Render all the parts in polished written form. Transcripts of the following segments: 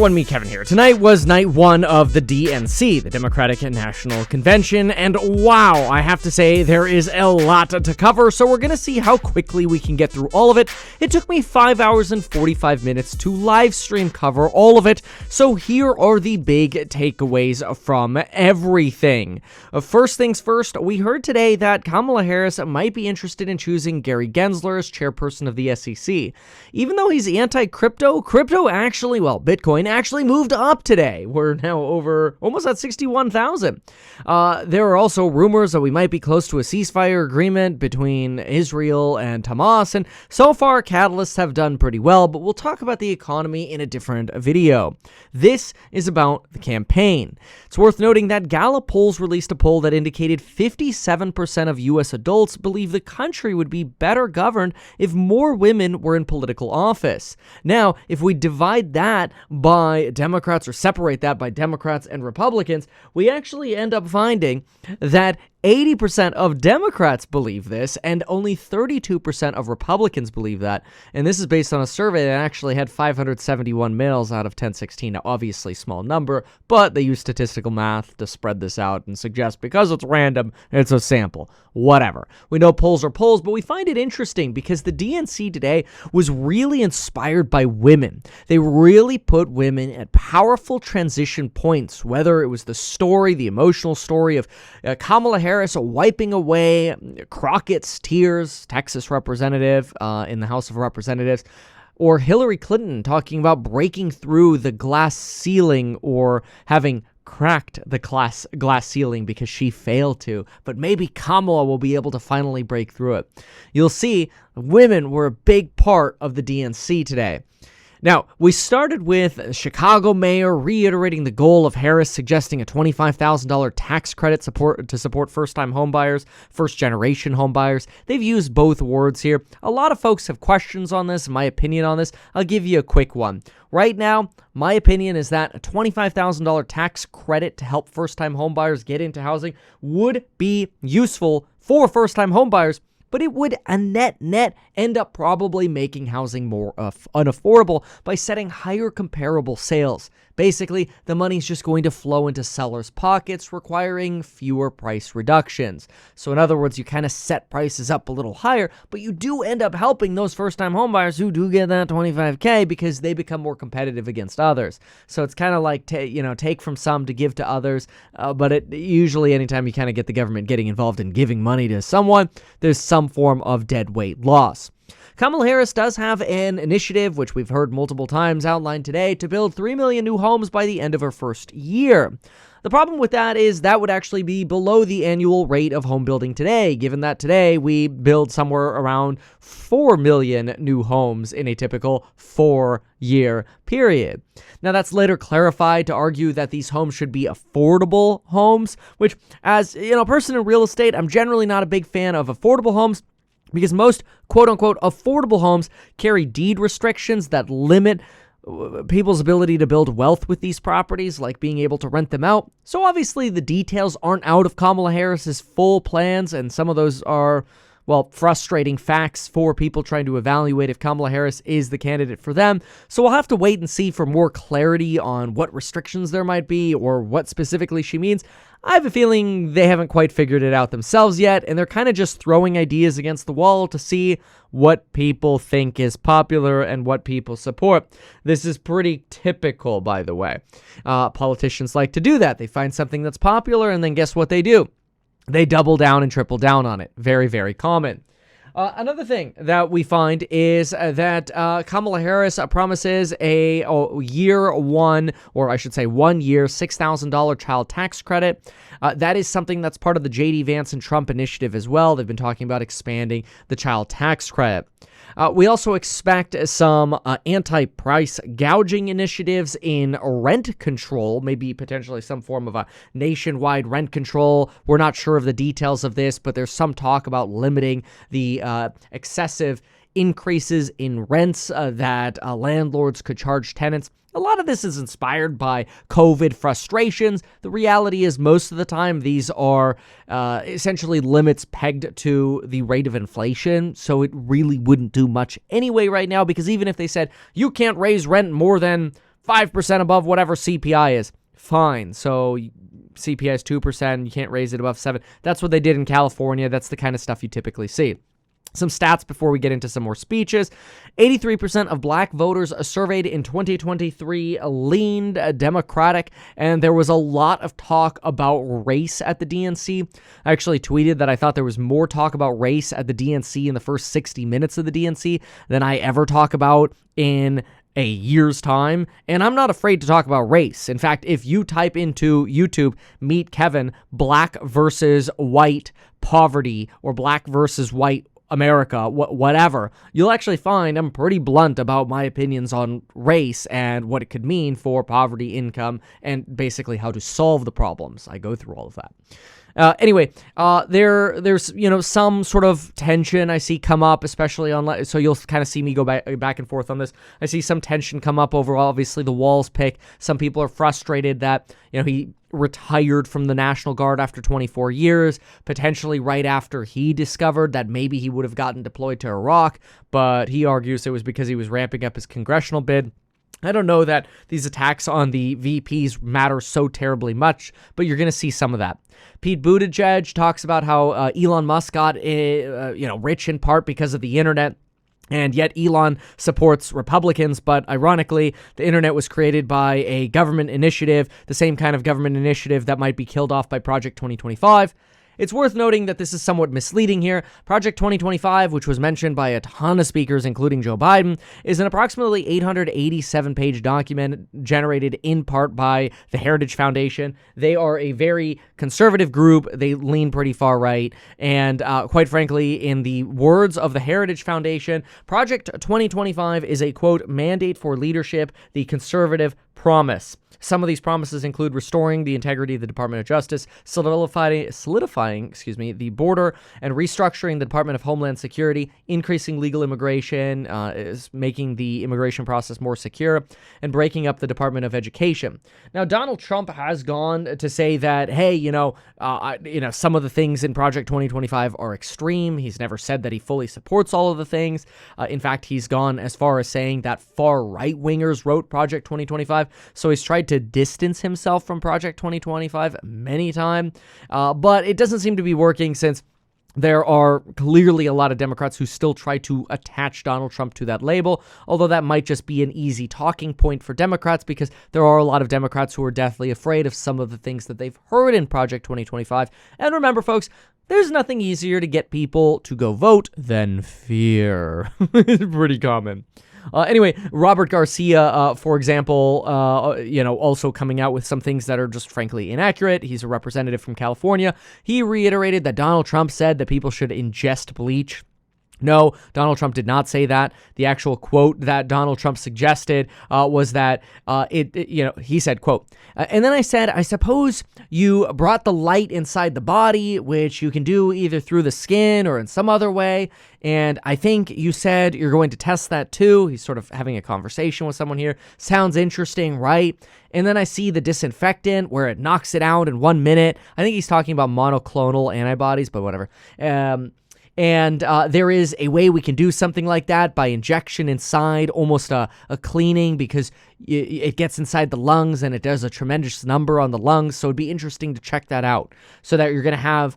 everyone, me Kevin here. Tonight was night one of the DNC, the Democratic National Convention, and wow, I have to say there is a lot to cover, so we're gonna see how quickly we can get through all of it. It took me 5 hours and 45 minutes to live stream cover all of it, so here are the big takeaways from everything. First things first, we heard today that Kamala Harris might be interested in choosing Gary Gensler as chairperson of the SEC. Even though he's anti-crypto, Bitcoin actually moved up today. We're now over almost at 61,000. There are also rumors that we might be close to a ceasefire agreement between Israel and Hamas, and so far catalysts have done pretty well, but we'll talk about the economy in a different video. This is about the campaign. It's worth noting that Gallup polls released a poll that indicated 57% of U.S. adults believe the country would be better governed if more women were in political office. Now, if we divide that by Democrats or separate that by Democrats and Republicans, we actually end up finding that 80% of Democrats believe this, and only 32% of Republicans believe that. And this is based on a survey that actually had 571 males out of 1016. Now, obviously, small number, but they use statistical math to spread this out and suggest because it's random, it's a sample. Whatever. We know polls are polls, but we find it interesting because the DNC today was really inspired by women. They really put women at powerful transition points, whether it was the story, the emotional story of Kamala Harris wiping away Crockett's tears, Texas representative in the House of Representatives, or Hillary Clinton talking about breaking through the glass ceiling or having cracked the glass ceiling because she failed to, but maybe Kamala will be able to finally break through it. You'll see women were a big part of the DNC today. Now, we started with Chicago mayor reiterating the goal of Harris suggesting a $25,000 tax credit to support first-time homebuyers, first-generation homebuyers. They've used both words here. A lot of folks have questions on this, my opinion on this. I'll give you a quick one. Right now, my opinion is that a $25,000 tax credit to help first-time homebuyers get into housing would be useful for first-time homebuyers, but it would a net end up probably making housing more unaffordable by setting higher comparable sales. Basically, the money's just going to flow into sellers' pockets, requiring fewer price reductions. So in other words, you kind of set prices up a little higher, but you do end up helping those first-time homebuyers who do get that $25K because they become more competitive against others. So it's kind of like, take from some to give to others, but usually anytime you kind of get the government getting involved in giving money to someone, there's some form of deadweight loss. Kamala Harris does have an initiative, which we've heard multiple times outlined today, to build 3 million new homes by the end of her first year. The problem with that is that would actually be below the annual rate of home building today, given that today we build somewhere around 4 million new homes in a typical 4-year period. Now, that's later clarified to argue that these homes should be affordable homes, which, as a person in real estate, I'm generally not a big fan of affordable homes, because most quote-unquote affordable homes carry deed restrictions that limit people's ability to build wealth with these properties, like being able to rent them out. So obviously the details aren't out of Kamala Harris's full plans, and some of those are, frustrating facts for people trying to evaluate if Kamala Harris is the candidate for them. So we'll have to wait and see for more clarity on what restrictions there might be or what specifically she means. I have a feeling they haven't quite figured it out themselves yet, and they're kind of just throwing ideas against the wall to see what people think is popular and what people support. This is pretty typical, by the way. Politicians like to do that. They find something that's popular, and then guess what they do? They double down and triple down on it. Very, very common. Another thing that we find is that Kamala Harris promises a 1 year, $6,000 child tax credit. That is something that's part of the J.D. Vance and Trump initiative as well. They've been talking about expanding the child tax credit. We also expect some anti-price gouging initiatives in rent control, maybe potentially some form of a nationwide rent control. We're not sure of the details of this, but there's some talk about limiting the excessive increases in rents that landlords could charge tenants. A lot of this is inspired by COVID frustrations. The reality is most of the time these are essentially limits pegged to the rate of inflation, so it really wouldn't do much anyway right now, because even if they said you can't raise rent more than 5% above whatever CPI is. Fine. So CPI is 2%. You can't raise it above 7%. That's what they did in California. That's the kind of stuff you typically see. Some stats before we get into some more speeches. 83% of black voters surveyed in 2023 leaned Democratic, and there was a lot of talk about race at the DNC. I actually tweeted that I thought there was more talk about race at the DNC in the first 60 minutes of the DNC than I ever talk about in a year's time, and I'm not afraid to talk about race. In fact, if you type into YouTube, Meet Kevin, black versus white poverty, or black versus white America, whatever, you'll actually find I'm pretty blunt about my opinions on race and what it could mean for poverty, income, and basically how to solve the problems. I go through all of that. Anyway, there's some sort of tension I see come up, especially on, so you'll kind of see me go back and forth on this. I see some tension come up over obviously the Walz pick. Some people are frustrated that he retired from the National Guard after 24 years, potentially right after he discovered that maybe he would have gotten deployed to Iraq, but he argues it was because he was ramping up his congressional bid. I don't know that these attacks on the VPs matter so terribly much, but you're going to see some of that. Pete Buttigieg talks about how Elon Musk got rich in part because of the internet. And yet Elon supports Republicans, but ironically, the internet was created by a government initiative, the same kind of government initiative that might be killed off by Project 2025. It's worth noting that this is somewhat misleading here. Project 2025, which was mentioned by a ton of speakers, including Joe Biden, is an approximately 887-page document generated in part by the Heritage Foundation. They are a very conservative group. They lean pretty far right. And quite frankly, in the words of the Heritage Foundation, Project 2025 is a, quote, mandate for leadership, the conservative promise. Some of these promises include restoring the integrity of the Department of Justice, solidifying the border, and restructuring the Department of Homeland Security, increasing legal immigration, making the immigration process more secure, and breaking up the Department of Education. Now, Donald Trump has gone to say that, hey, some of the things in Project 2025 are extreme. He's never said that he fully supports all of the things. In fact, he's gone as far as saying that far right-wingers wrote Project 2025, so he's tried to distance himself from Project 2025 many times, but it doesn't seem to be working since there are clearly a lot of Democrats who still try to attach Donald Trump to that label, although that might just be an easy talking point for Democrats because there are a lot of Democrats who are deathly afraid of some of the things that they've heard in Project 2025. And remember, folks, there's nothing easier to get people to go vote than fear. It's pretty common. Anyway, Robert Garcia, for example, also coming out with some things that are just frankly inaccurate. He's a representative from California. He reiterated that Donald Trump said that people should ingest bleach. No, Donald Trump did not say that. The actual quote that Donald Trump suggested was that he said, quote, and then I said, I suppose you brought the light inside the body, which you can do either through the skin or in some other way. And I think you said you're going to test that too. He's sort of having a conversation with someone here. Sounds interesting, right? And then I see the disinfectant where it knocks it out in 1 minute. I think he's talking about monoclonal antibodies, but whatever. And there is a way we can do something like that by injection inside, almost a cleaning, because it gets inside the lungs and it does a tremendous number on the lungs. So it'd be interesting to check that out so that you're going to have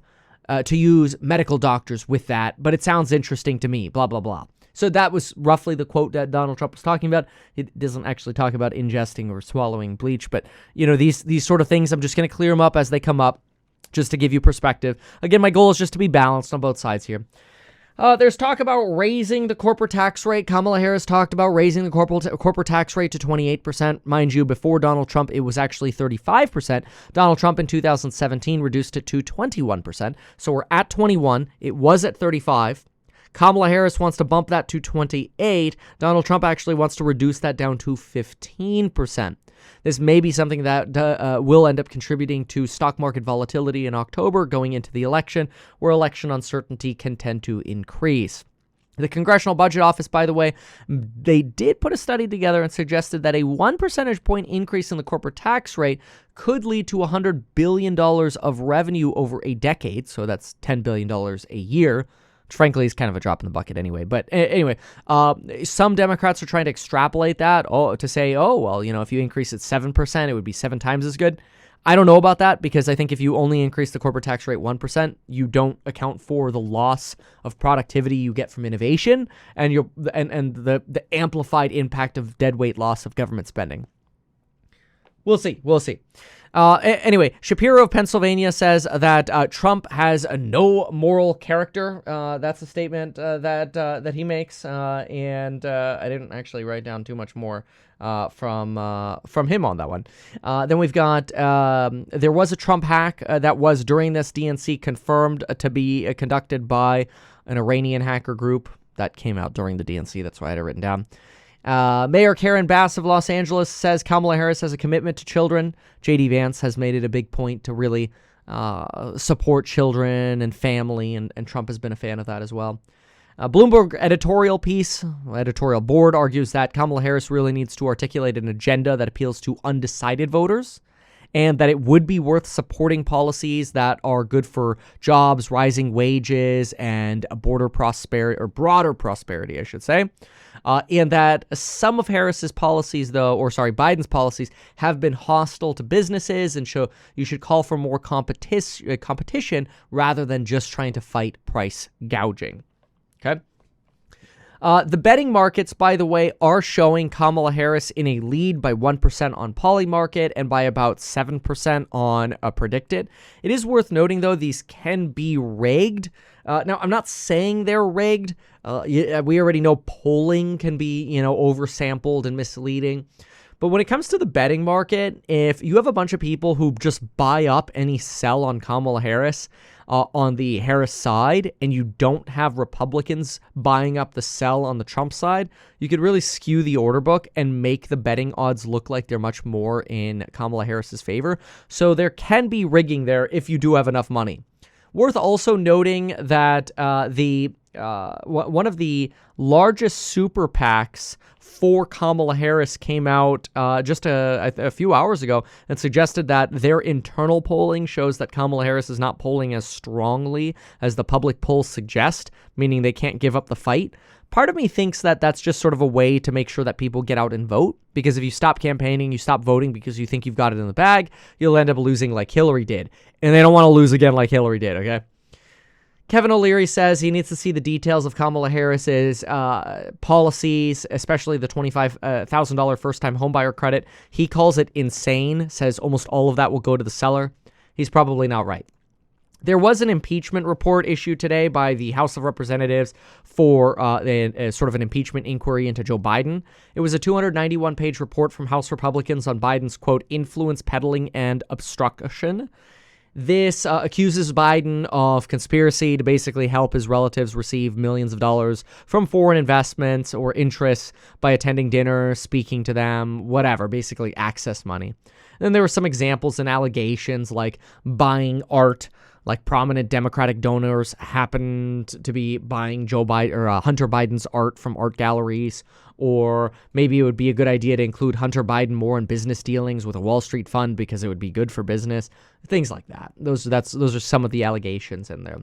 to use medical doctors with that. But it sounds interesting to me, blah, blah, blah. So that was roughly the quote that Donald Trump was talking about. It doesn't actually talk about ingesting or swallowing bleach. But, these sort of things, I'm just going to clear them up as they come up, just to give you perspective. Again, my goal is just to be balanced on both sides here. There's talk about raising the corporate tax rate. Kamala Harris talked about raising the corporate tax rate to 28%. Mind you, before Donald Trump, it was actually 35%. Donald Trump in 2017 reduced it to 21%. So we're at 21. It was at 35. Kamala Harris wants to bump that to 28. Donald Trump actually wants to reduce that down to 15%. This may be something that will end up contributing to stock market volatility in October going into the election, where election uncertainty can tend to increase. The Congressional Budget Office, by the way, they did put a study together and suggested that a 1 percentage point increase in the corporate tax rate could lead to $100 billion of revenue over a decade. So that's $10 billion a year. which frankly is kind of a drop in the bucket anyway. But anyway, some Democrats are trying to extrapolate that to say, oh, well, if you increase it 7%, it would be 7 times as good. I don't know about that, because I think if you only increase the corporate tax rate 1%, you don't account for the loss of productivity you get from innovation and the amplified impact of deadweight loss of government spending. We'll see. Anyway, Shapiro of Pennsylvania says that Trump has no moral character. That's a statement that he makes, and I didn't actually write down too much more from him on that one. Then we've got there was a Trump hack that was during this DNC confirmed to be conducted by an Iranian hacker group that came out during the DNC. That's why I had it written down. Mayor Karen Bass of Los Angeles says Kamala Harris has a commitment to children. J.D. Vance has made it a big point to really support children and family, and Trump has been a fan of that as well. Bloomberg editorial board argues that Kamala Harris really needs to articulate an agenda that appeals to undecided voters, and that it would be worth supporting policies that are good for jobs, rising wages, and broader prosperity, I should say. And that some of Biden's policies have been hostile to businesses, and you should call for more competition rather than just trying to fight price gouging. Okay. The betting markets, by the way, are showing Kamala Harris in a lead by 1% on Polymarket and by about 7% on Predicted. It is worth noting, though, these can be rigged. Now, I'm not saying they're rigged. We already know polling can be, oversampled and misleading. But when it comes to the betting market, if you have a bunch of people who just buy up any sell on Kamala Harris on the Harris side, and you don't have Republicans buying up the sell on the Trump side, you could really skew the order book and make the betting odds look like they're much more in Kamala Harris's favor. So there can be rigging there if you do have enough money. Worth also noting that one of the largest super PACs for Kamala Harris came out just a few hours ago and suggested that their internal polling shows that Kamala Harris is not polling as strongly as the public polls suggest, meaning they can't give up the fight. Part of me thinks that that's just sort of a way to make sure that people get out and vote, because if you stop campaigning, you stop voting because you think you've got it in the bag, you'll end up losing like Hillary did. And they don't want to lose again like Hillary did, okay? Kevin O'Leary says he needs to see the details of Kamala Harris's policies, especially the $25,000 first-time homebuyer credit. He calls it insane, says almost all of that will go to the seller. He's probably not right. There was an impeachment report issued today by the House of Representatives for sort of an impeachment inquiry into Joe Biden. It was a 291-page report from House Republicans on Biden's, quote, influence peddling and obstruction. This accuses Biden of conspiracy to basically help his relatives receive millions of dollars from foreign investments or interests by attending dinners, speaking to them, whatever, basically access money. And then there were some examples and allegations like buying art, like prominent Democratic donors happened to be buying Joe Biden or Hunter Biden's art from art galleries, or maybe it would be a good idea to include Hunter Biden more in business dealings with a Wall Street fund because it would be good for business, things like that. Those are some of the allegations in there.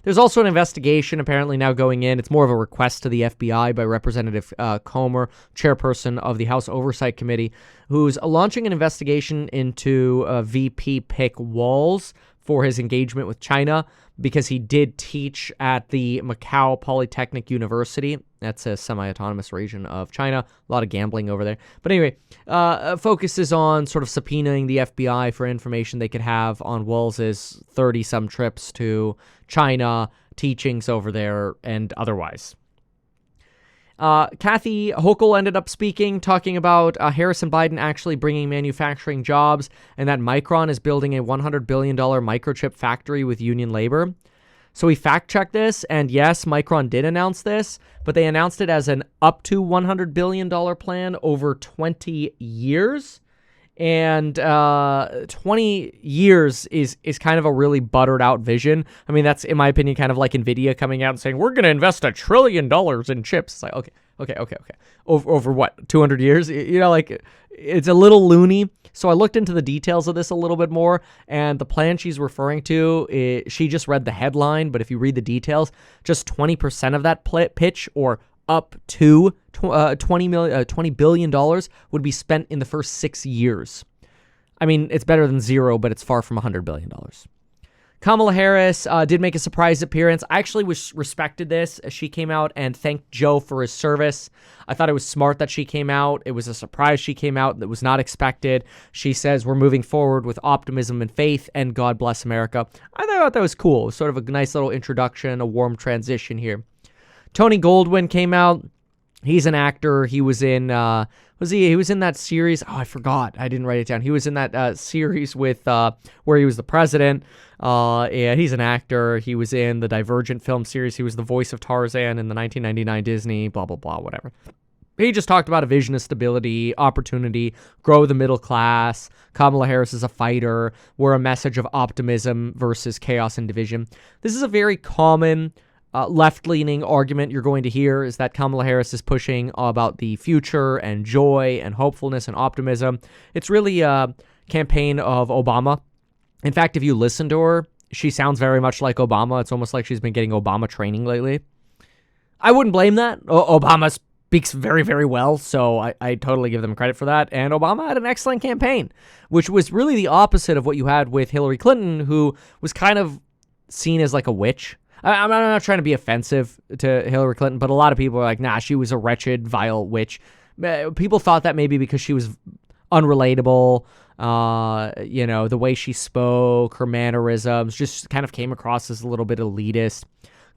There's also an investigation apparently now going in. It's more of a request to the FBI by Representative Comer, chairperson of the House Oversight Committee, who's launching an investigation into VP Pick Walls for his engagement with China, because he did teach at the Macau Polytechnic University. That's a semi-autonomous region of China. A lot of gambling over there. But anyway, focuses on sort of subpoenaing the FBI for information they could have on Walls' 30-some trips to China, teachings over there, and otherwise. Kathy Hochul ended up speaking, talking about Harris and Biden actually bringing manufacturing jobs, and that Micron is building a $100 billion microchip factory with union labor. So we fact-checked this, and yes, Micron did announce this, but they announced it as an up to $100 billion plan over 20 years. And 20 years is kind of a really buttered out vision. I mean, that's, in my opinion, kind of like NVIDIA coming out and saying, we're going to invest $1 trillion in chips. It's like, Okay. Over what, 200 years? Like, it's a little loony. So I looked into the details of this a little bit more, and the plan she's referring to, she just read the headline, but if you read the details, just 20% of that pitch, or up to $20 billion, would be spent in the first 6 years. I mean, it's better than zero, but it's far from $100 billion. Kamala Harris did make a surprise appearance. I actually respected this. She came out and thanked Joe for his service. I thought it was smart that she came out. It was a surprise she came out that was not expected. She says, we're moving forward with optimism and faith, and God bless America. I thought that was cool. It was sort of a nice little introduction, a warm transition here. Tony Goldwyn came out. He's an actor. He was in, he was in that series. Oh, I forgot. I didn't write it down. He was in that series with, where he was the president. Yeah, he's an actor. He was in the Divergent film series. He was the voice of Tarzan in the 1999 Disney, blah, blah, blah, whatever. He just talked about a vision of stability, opportunity, grow the middle class. Kamala Harris is a fighter. We're a message of optimism versus chaos and division. This is a very common left-leaning argument you're going to hear, is that Kamala Harris is pushing about the future and joy and hopefulness and optimism. It's really a campaign of Obama. In fact, if you listen to her, she sounds very much like Obama. It's almost like she's been getting Obama training lately. I wouldn't blame that. Obama speaks very, very well, so I totally give them credit for that. And Obama had an excellent campaign, which was really the opposite of what you had with Hillary Clinton, who was kind of seen as like a witch. I'm not trying to be offensive to Hillary Clinton, but a lot of people are like, nah, she was a wretched, vile witch. People thought that maybe because she was unrelatable, the way she spoke, her mannerisms, just kind of came across as a little bit elitist.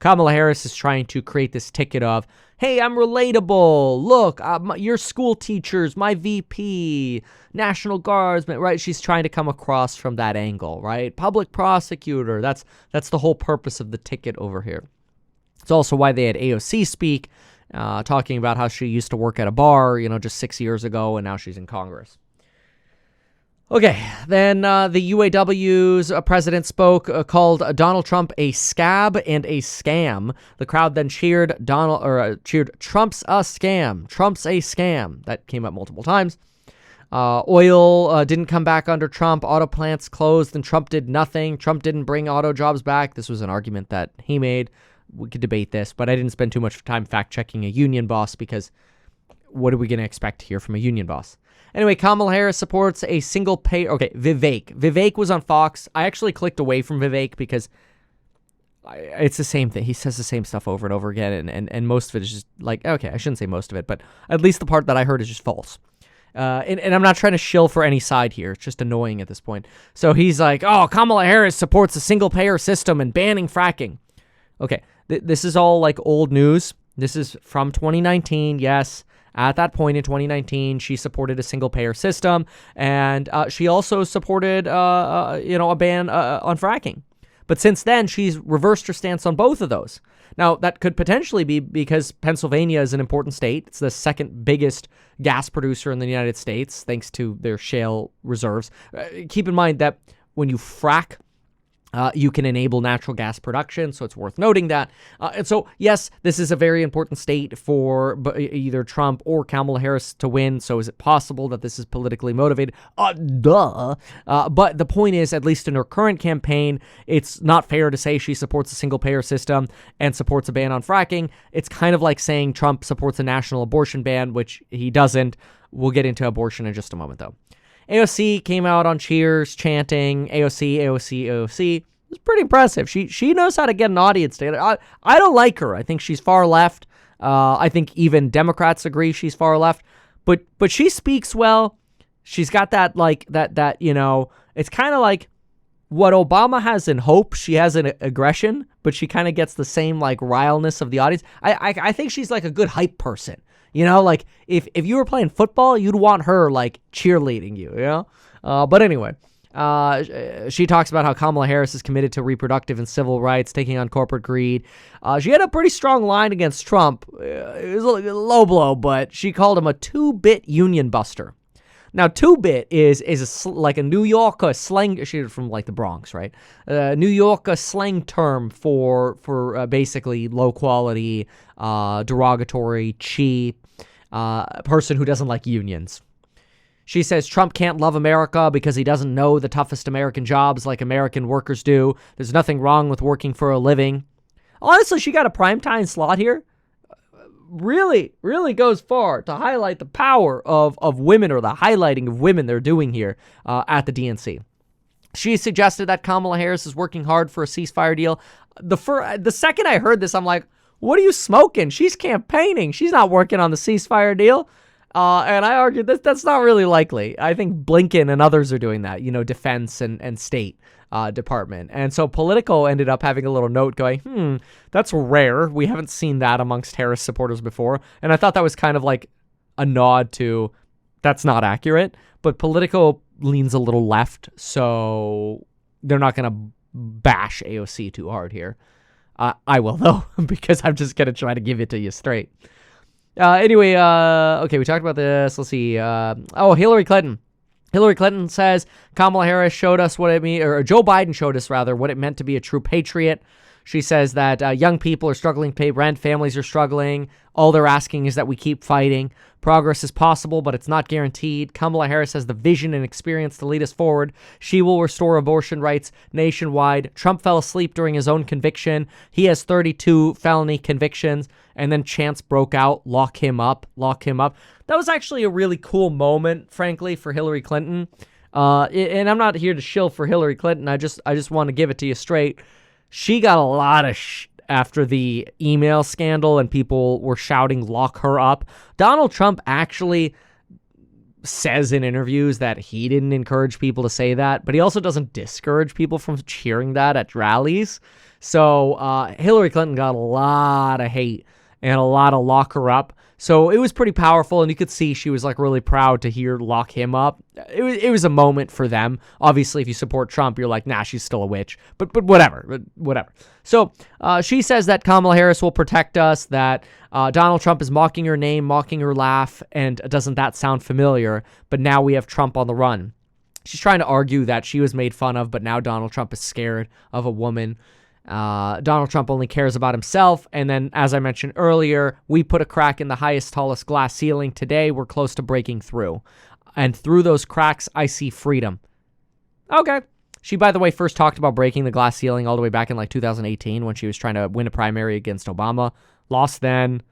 Kamala Harris is trying to create this ticket of, hey, I'm relatable. Look, your school teachers, my VP, National Guardsman, right? She's trying to come across from that angle, right? Public prosecutor. That's the whole purpose of the ticket over here. It's also why they had AOC speak, talking about how she used to work at a bar, just 6 years ago, and now she's in Congress. Okay, then the UAW's president spoke, called Donald Trump a scab and a scam. The crowd then cheered Trump's a scam. Trump's a scam. That came up multiple times. Oil didn't come back under Trump. Auto plants closed, and Trump did nothing. Trump didn't bring auto jobs back. This was an argument that he made. We could debate this, but I didn't spend too much time fact-checking a union boss, because what are we going to expect to hear from a union boss? Anyway, Kamala Harris supports a single payer. Okay, Vivek. Vivek was on Fox. I actually clicked away from Vivek because it's the same thing. He says the same stuff over and over again, and most of it is just like, okay, I shouldn't say most of it, but at least the part that I heard is just false. And I'm not trying to shill for any side here. It's just annoying at this point. So he's like, oh, Kamala Harris supports a single-payer system and banning fracking. Okay, this is all like old news. This is from 2019, yes. At that point in 2019, she supported a single-payer system, and she also supported, a ban on fracking. But since then, she's reversed her stance on both of those. Now, that could potentially be because Pennsylvania is an important state. It's the second biggest gas producer in the United States, thanks to their shale reserves. Keep in mind that when you frack, you can enable natural gas production, so it's worth noting that. And so, yes, this is a very important state for either Trump or Kamala Harris to win, so is it possible that this is politically motivated? Duh. But the point is, at least in her current campaign, it's not fair to say she supports a single-payer system and supports a ban on fracking. It's kind of like saying Trump supports a national abortion ban, which he doesn't. We'll get into abortion in just a moment, though. AOC came out on Cheers chanting AOC, AOC, AOC. It was pretty impressive. She knows how to get an audience together. I don't like her. I think she's far left. I think even Democrats agree she's far left. But she speaks well. She's got that it's kind of like what Obama has in hope. She has an aggression, but she kind of gets the same like rileness of the audience. I think she's like a good hype person. Like if you were playing football, you'd want her like cheerleading you, But anyway, she talks about how Kamala Harris is committed to reproductive and civil rights, taking on corporate greed. She had a pretty strong line against Trump. It was a low blow, but she called him a 2-bit union buster. Now, 2-bit is like a New Yorker slang. She's from like the Bronx, right? New Yorker slang term for basically low quality, derogatory, cheap, person who doesn't like unions. She says Trump can't love America because he doesn't know the toughest American jobs like American workers do. There's nothing wrong with working for a living. Honestly, she got a primetime slot here. Really, really goes far to highlight the power of women, or the highlighting of women they're doing here at the DNC. She suggested that Kamala Harris is working hard for a ceasefire deal. The second I heard this, I'm like, what are you smoking? She's campaigning. She's not working on the ceasefire deal. And I argued that's not really likely. I think Blinken and others are doing that, defense and state department. And so Politico ended up having a little note going, that's rare. We haven't seen that amongst Harris supporters before. And I thought that was kind of like a nod to that's not accurate. But Politico leans a little left, so they're not going to bash AOC too hard here. I will, though, because I'm just going to try to give it to you straight. Anyway, okay, we talked about this. Let's see. Hillary Clinton. Hillary Clinton says Kamala Harris showed us what it means, or Joe Biden showed us, rather, what it meant to be a true patriot. She says that young people are struggling to pay rent, families are struggling. All they're asking is that we keep fighting. Progress is possible, but it's not guaranteed. Kamala Harris has the vision and experience to lead us forward. She will restore abortion rights nationwide. Trump fell asleep during his own conviction. He has 32 felony convictions. And then chants broke out, lock him up. That was actually a really cool moment, frankly, for Hillary Clinton. And I'm not here to shill for Hillary Clinton. I just want to give it to you straight. She got a lot of after the email scandal and people were shouting, lock her up. Donald Trump actually says in interviews that he didn't encourage people to say that, but he also doesn't discourage people from cheering that at rallies. So Hillary Clinton got a lot of hate and a lot of lock her up. So it was pretty powerful, and you could see she was like really proud to hear lock him up. It was a moment for them. Obviously, if you support Trump, you're like, nah, she's still a witch. But whatever. So she says that Kamala Harris will protect us, that Donald Trump is mocking her name, mocking her laugh, and doesn't that sound familiar? But now we have Trump on the run. She's trying to argue that she was made fun of, but now Donald Trump is scared of a woman. Donald Trump only cares about himself. And then, as I mentioned earlier, we put a crack in the highest, tallest glass ceiling. Today, we're close to breaking through. And through those cracks, I see freedom. Okay. She, by the way, first talked about breaking the glass ceiling all the way back in like 2018 when she was trying to win a primary against Obama. Lost then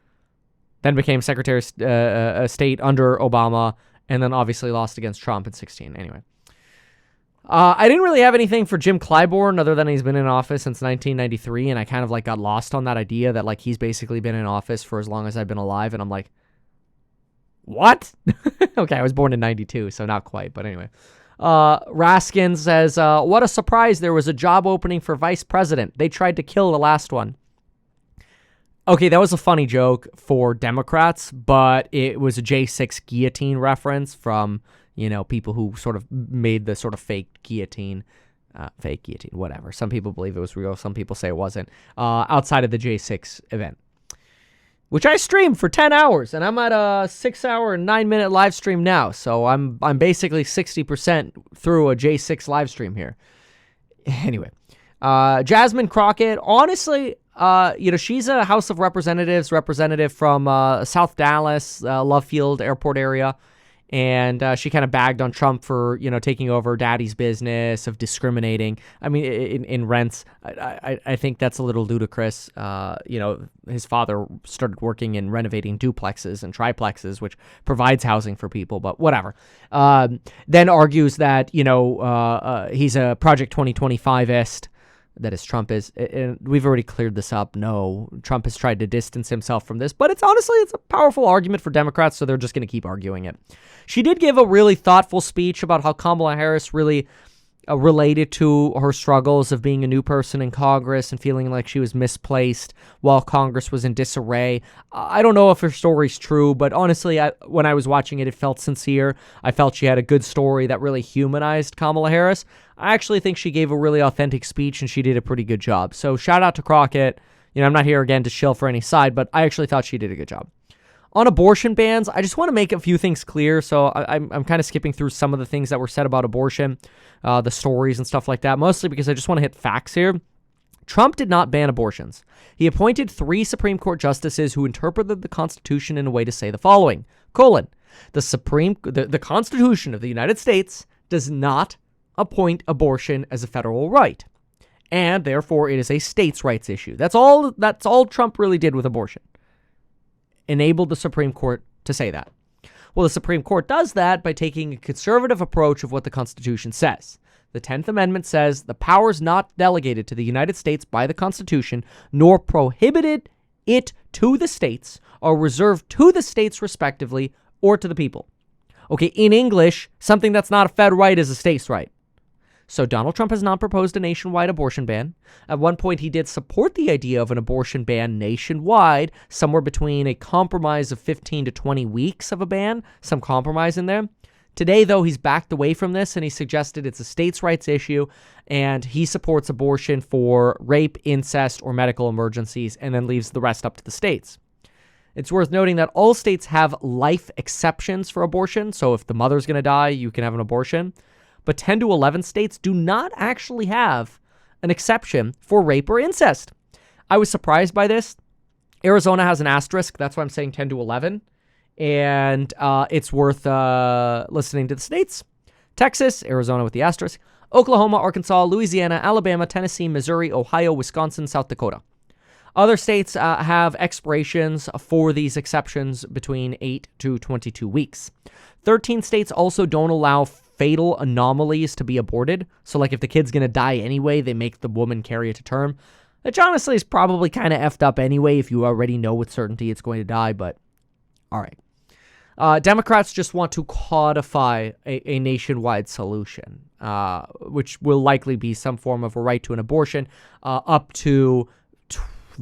became Secretary of State under Obama, and then obviously lost against Trump in 2016. Anyway. I didn't really have anything for Jim Clyburn other than he's been in office since 1993, and I kind of like got lost on that idea that like he's basically been in office for as long as I've been alive, and I'm like, what? Okay, I was born in 92, so not quite, but anyway. Raskin says, what a surprise, there was a job opening for vice president. They tried to kill the last one. Okay, that was a funny joke for Democrats, but it was a J6 guillotine reference from... people who sort of made the sort of fake guillotine, whatever. Some people believe it was real. Some people say it wasn't. Outside of the J6 event, which I streamed for 10 hours, and I'm at a 6-hour and 9-minute live stream now. So I'm basically 60% through a J6 live stream here. Anyway, Jasmine Crockett, honestly, she's a House of Representatives representative from South Dallas, Love Field Airport area. And she kind of bagged on Trump for, taking over daddy's business, of discriminating. I mean, in rents, I think that's a little ludicrous. His father started working in renovating duplexes and triplexes, which provides housing for people, but whatever. Then argues that, he's a Project 2025-ist. That is, Trump is, and we've already cleared this up. No, Trump has tried to distance himself from this, but it's a powerful argument for Democrats, so they're just going to keep arguing it. She did give a really thoughtful speech about how Kamala Harris really related to her struggles of being a new person in Congress and feeling like she was misplaced while Congress was in disarray. I don't know if her story's true, but honestly, when I was watching it, it felt sincere. I felt she had a good story that really humanized Kamala Harris. I actually think she gave a really authentic speech, and she did a pretty good job. So shout out to Crockett. I'm not here again to shill for any side, but I actually thought she did a good job. On abortion bans, I just want to make a few things clear. So I'm kind of skipping through some of the things that were said about abortion, the stories and stuff like that, mostly because I just want to hit facts here. Trump did not ban abortions. He appointed 3 Supreme Court justices who interpreted the Constitution in a way to say the following, the Constitution of the United States does not appoint abortion as a federal right, and therefore it is a states' rights issue. That's all Trump really did with abortion. Enabled the Supreme Court to say that. Well, the Supreme Court does that by taking a conservative approach of what the Constitution says. The 10th Amendment says the powers not delegated to the United States by the Constitution, nor prohibited it to the states, are reserved to the states respectively or to the people. Okay, in English, something that's not a fed right is a states' right. So Donald Trump has not proposed a nationwide abortion ban. At one point, he did support the idea of an abortion ban nationwide, somewhere between a compromise of 15 to 20 weeks of a ban, some compromise in there. Today, though, he's backed away from this, and he suggested it's a states' rights issue, and he supports abortion for rape, incest, or medical emergencies, and then leaves the rest up to the states. It's worth noting that all states have life exceptions for abortion, so if the mother's going to die, you can have an abortion. But 10 to 11 states do not actually have an exception for rape or incest. I was surprised by this. Arizona has an asterisk. That's why I'm saying 10 to 11. And it's worth listening to the states. Texas, Arizona with the asterisk, Oklahoma, Arkansas, Louisiana, Alabama, Tennessee, Missouri, Ohio, Wisconsin, South Dakota. Other states have expirations for these exceptions between 8 to 22 weeks. 13 states also don't allow fatal anomalies to be aborted. So like if the kid's going to die anyway, they make the woman carry it to term. Which honestly is probably kind of effed up anyway if you already know with certainty it's going to die, but all right. Democrats just want to codify a nationwide solution, which will likely be some form of a right to an abortion up to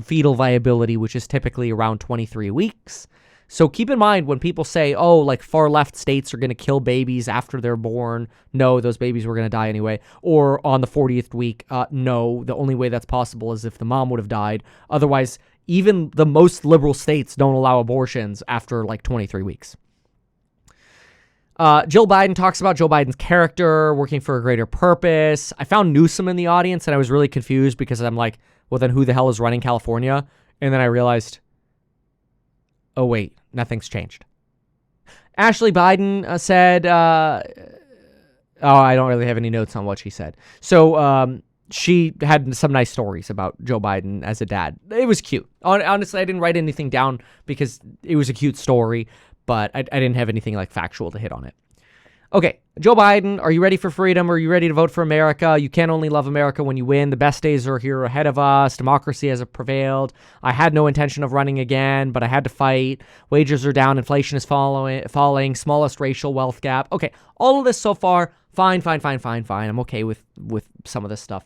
fetal viability, which is typically around 23 weeks. So keep in mind when people say, oh, like far left states are going to kill babies after they're born. No, those babies were going to die anyway. Or on the 40th week, no, the only way that's possible is if the mom would have died. Otherwise, even the most liberal states don't allow abortions after like 23 weeks. Jill Biden talks about Joe Biden's character, working for a greater purpose. I found Newsom in the audience, and I was really confused because I'm like, well, then who the hell is running California? And then I realized, oh, wait, nothing's changed. Ashley Biden said, I don't really have any notes on what she said. So she had some nice stories about Joe Biden as a dad. It was cute. Honestly, I didn't write anything down because it was a cute story, but I didn't have anything like factual to hit on it. Okay, Joe Biden, are you ready for freedom? Are you ready to vote for America? You can't only love America when you win. The best days are here ahead of us. Democracy has prevailed. I had no intention of running again, but I had to fight. Wages are down. Inflation is falling. Smallest racial wealth gap. Okay, all of this so far, fine. I'm okay with some of this stuff.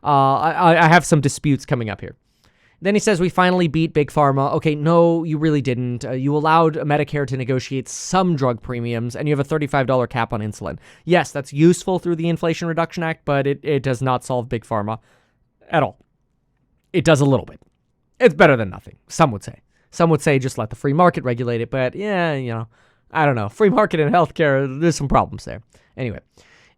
I have some disputes coming up here. Then he says, we finally beat Big Pharma. Okay, no, you really didn't. You allowed Medicare to negotiate some drug premiums, and you have a $35 cap on insulin. Yes, that's useful through the Inflation Reduction Act, but it does not solve Big Pharma at all. It does a little bit. It's better than nothing, some would say. Some would say just let the free market regulate it, but yeah, I don't know. Free market in healthcare, there's some problems there. Anyway.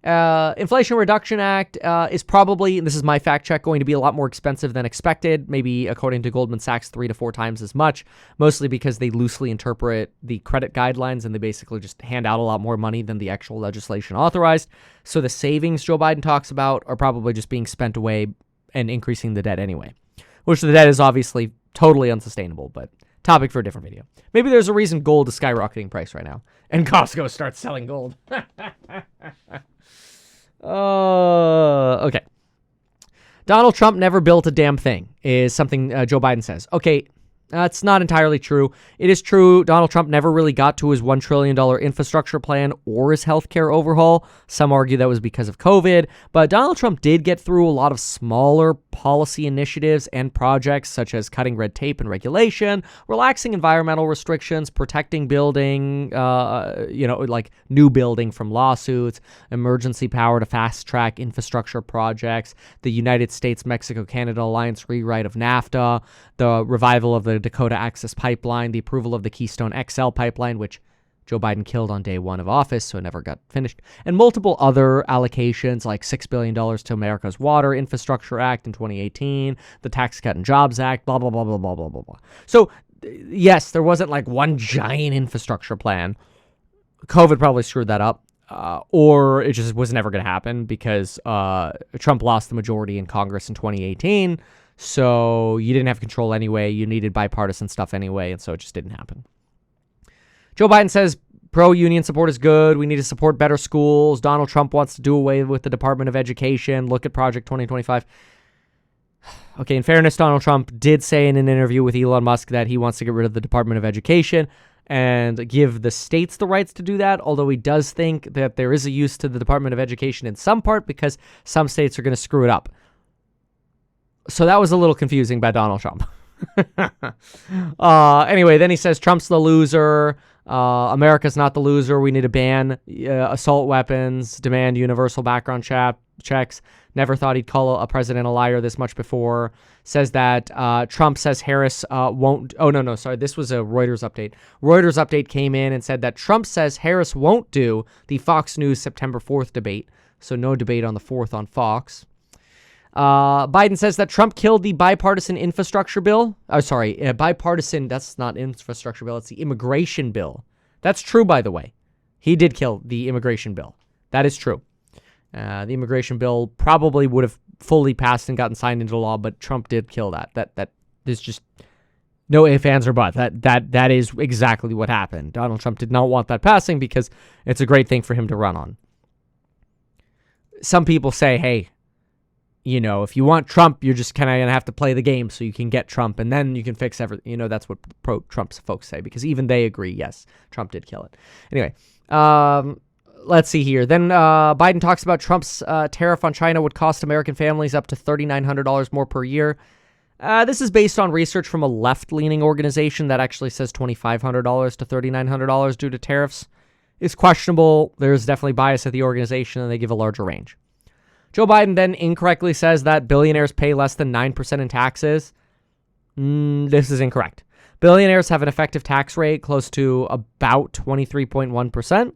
Inflation Reduction Act is probably, and this is my fact check, going to be a lot more expensive than expected, maybe according to Goldman Sachs 3 to 4 times as much, mostly because they loosely interpret the credit guidelines and they basically just hand out a lot more money than the actual legislation authorized. So the savings Joe Biden talks about are probably just being spent away and increasing the debt anyway, which the debt is obviously totally unsustainable, but topic for a different video. Maybe there's a reason gold is skyrocketing in price right now and Costco starts selling gold. Okay. Donald Trump never built a damn thing is something Joe Biden says. Okay, that's not entirely true. It is true Donald Trump never really got to his $1 trillion infrastructure plan or his healthcare overhaul. Some argue that was because of COVID, but Donald Trump did get through a lot of smaller policy initiatives and projects such as cutting red tape and regulation, relaxing environmental restrictions, protecting building, like new building from lawsuits, emergency power to fast track infrastructure projects, the United States-Mexico-Canada alliance rewrite of NAFTA, the revival of the Dakota Access Pipeline, the approval of the Keystone XL pipeline, which Joe Biden killed on day one of office, so it never got finished. And multiple other allocations, like $6 billion to America's Water Infrastructure Act in 2018, the Tax Cut and Jobs Act, blah, blah, blah, blah, blah, blah, blah, blah. So, yes, there wasn't like one giant infrastructure plan. COVID probably screwed that up. Or it just was never going to happen because Trump lost the majority in Congress in 2018. So you didn't have control anyway. You needed bipartisan stuff anyway. And so it just didn't happen. Joe Biden says pro-union support is good. We need to support better schools. Donald Trump wants to do away with the Department of Education. Look at Project 2025. Okay, in fairness, Donald Trump did say in an interview with Elon Musk that he wants to get rid of the Department of Education and give the states the rights to do that, although he does think that there is a use to the Department of Education in some part because some states are going to screw it up. So that was a little confusing by Donald Trump. Anyway, then he says Trump's the loser. America's not the loser. We need to ban assault weapons, demand universal background checks. Never thought he'd call a president a liar this much before. Says that Trump says Harris won't. Oh, no, sorry. This was a Reuters update. Reuters update came in and said that Trump says Harris won't do the Fox News September 4th debate. So no debate on the 4th on Fox. Biden says that Trump killed the bipartisan infrastructure bill. Oh, sorry. Bipartisan, that's not infrastructure bill. It's the immigration bill. That's true, by the way. He did kill the immigration bill. That is true. The immigration bill probably would have fully passed and gotten signed into law, but Trump did kill that. That is just no ifs, ands, or buts. That is exactly what happened. Donald Trump did not want that passing because it's a great thing for him to run on. Some people say, hey, you know, if you want Trump, you're just kind of going to have to play the game so you can get Trump, and then you can fix everything. You know, that's what pro-Trump folks say, because even they agree, yes, Trump did kill it. Anyway, let's see here. Then Biden talks about Trump's tariff on China would cost American families up to $3,900 more per year. This is based on research from a left-leaning organization that actually says $2,500 to $3,900 due to tariffs. It's questionable. There's definitely bias at the organization, and they give a larger range. Joe Biden then incorrectly says that billionaires pay less than 9% in taxes. This is incorrect. Billionaires have an effective tax rate close to about 23.1%,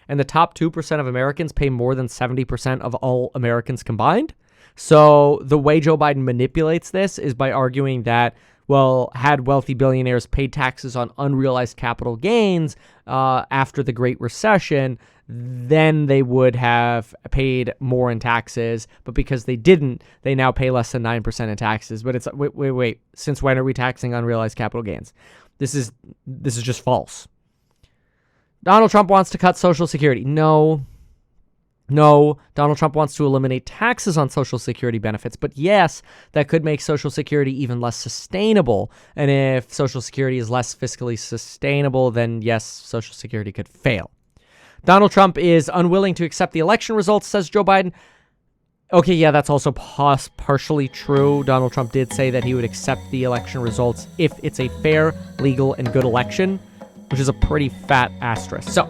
and the top 2% of Americans pay more than 70% of all Americans combined. So the way Joe Biden manipulates this is by arguing that, well, had wealthy billionaires paid taxes on unrealized capital gains after the Great Recession, then they would have paid more in taxes. But because they didn't, they now pay less than 9% in taxes. But it's wait. Since when are we taxing unrealized capital gains? This is just false. Donald Trump wants to cut Social Security. No, Donald Trump wants to eliminate taxes on Social Security benefits, but yes, that could make Social Security even less sustainable. And if Social Security is less fiscally sustainable, then yes, Social Security could fail. Donald Trump is unwilling to accept the election results, says Joe Biden. Okay, yeah, that's also partially true. Donald Trump did say that he would accept the election results if it's a fair, legal, and good election, which is a pretty fat asterisk. So,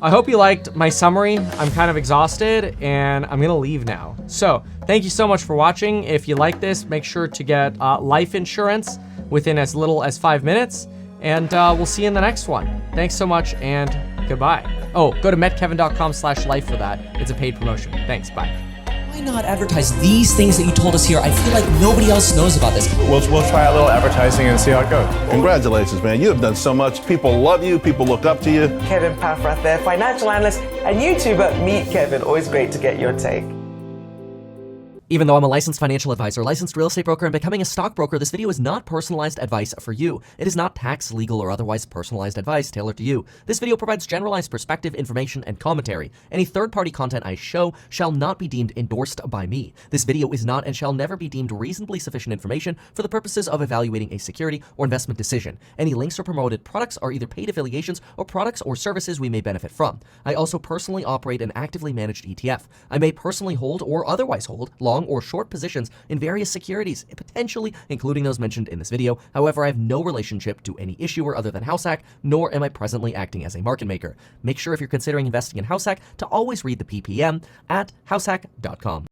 I hope you liked my summary. I'm kind of exhausted, and I'm going to leave now. So, thank you so much for watching. If you like this, make sure to get life insurance within as little as 5 minutes, and we'll see you in the next one. Thanks so much, and goodbye. Oh, go to metkevin.com/life for that. It's a paid promotion. Thanks, bye. Why not advertise these things that you told us here? I feel like nobody else knows about this. We'll try a little advertising and see how it goes. Congratulations, man. You have done so much. People love you. People look up to you. Kevin Paffrath there, financial analyst and YouTuber. Meet Kevin. Always great to get your take. Even though I'm a licensed financial advisor, licensed real estate broker, and becoming a stockbroker, this video is not personalized advice for you. It is not tax, legal, or otherwise personalized advice tailored to you. This video provides generalized perspective, information, and commentary. Any third-party content I show shall not be deemed endorsed by me. This video is not and shall never be deemed reasonably sufficient information for the purposes of evaluating a security or investment decision. Any links or promoted products are either paid affiliations or products or services we may benefit from. I also personally operate an actively managed ETF. I may personally hold or otherwise hold long or short positions in various securities, potentially including those mentioned in this video. However, I have no relationship to any issuer other than HouseHack, nor am I presently acting as a market maker. Make sure if you're considering investing in HouseHack to always read the PPM at househack.com.